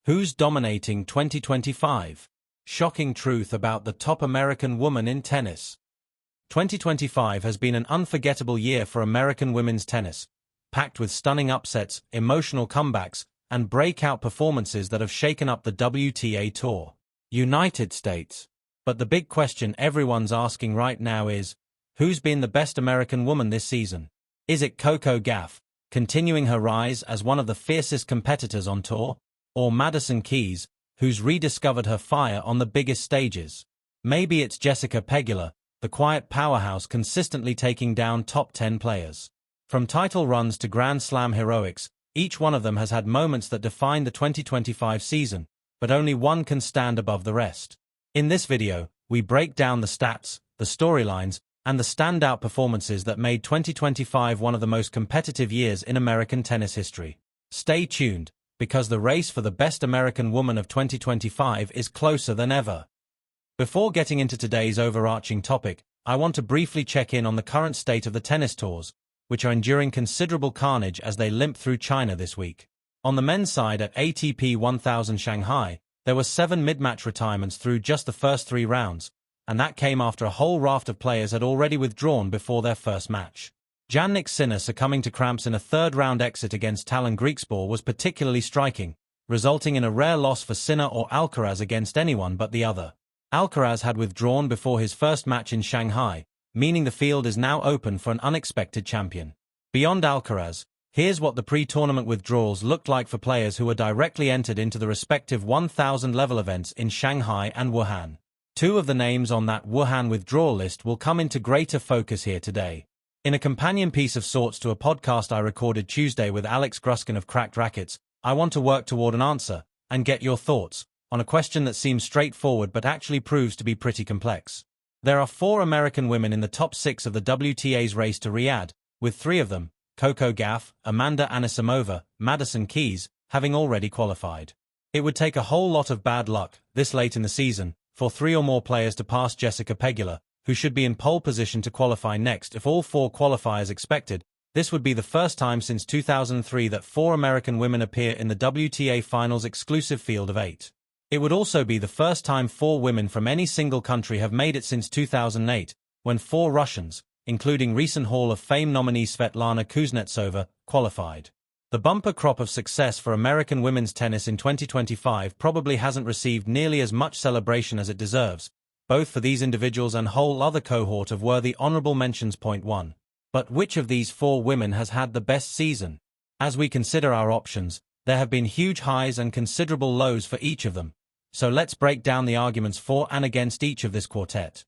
Who's dominating 2025? Shocking truth about the top American woman in tennis. 2025 has been an unforgettable year for American women's tennis, packed with stunning upsets, emotional comebacks, and breakout performances that have shaken up the WTA Tour. United States. But the big question everyone's asking right now is, who's been the best American woman this season? Is it Coco Gauff, continuing her rise as one of the fiercest competitors on tour? Or Madison Keys, who's rediscovered her fire on the biggest stages? Maybe it's Jessica Pegula, the quiet powerhouse consistently taking down top 10 players. From title runs to Grand Slam heroics, each one of them has had moments that define the 2025 season, but only one can stand above the rest. In this video, we break down the stats, the storylines, and the standout performances that made 2025 one of the most competitive years in American tennis history. Stay tuned, because the race for the best American woman of 2025 is closer than ever. Before getting into today's overarching topic, I want to briefly check in on the current state of the tennis tours, which are enduring considerable carnage as they limp through China this week. On the men's side at ATP 1000 Shanghai, there were 7 mid-match retirements through just the first 3 rounds, and that came after a whole raft of players had already withdrawn before their first match. Jannik Sinner succumbing to cramps in a third-round exit against Talon Griekspoor was particularly striking, resulting in a rare loss for Sinner or Alcaraz against anyone but the other. Alcaraz had withdrawn before his first match in Shanghai, meaning the field is now open for an unexpected champion. Beyond Alcaraz, here's what the pre-tournament withdrawals looked like for players who were directly entered into the respective 1000-level events in Shanghai and Wuhan. 2 of the names on that Wuhan withdrawal list will come into greater focus here today. In a companion piece of sorts to a podcast I recorded Tuesday with Alex Gruskin of Cracked Rackets, I want to work toward an answer, and get your thoughts, on a question that seems straightforward but actually proves to be pretty complex. There are 4 American women in the top 6 of the WTA's race to Riyadh, with 3 of them, Coco Gauff, Amanda Anisimova, Madison Keys, having already qualified. It would take a whole lot of bad luck, this late in the season, for 3 or more players to pass Jessica Pegula, who should be in pole position to qualify next if all 4 qualify as expected. This would be the first time since 2003 that 4 American women appear in the WTA Finals exclusive field of 8. It would also be the first time 4 women from any single country have made it since 2008, when 4 Russians, including recent Hall of Fame nominee Svetlana Kuznetsova, qualified. The bumper crop of success for American women's tennis in 2025 probably hasn't received nearly as much celebration as it deserves, both for these individuals and whole other cohort of worthy honorable mentions. Point 1. But which of these 4 women has had the best season? As we consider our options, there have been huge highs and considerable lows for each of them, so let's break down the arguments for and against each of this quartet.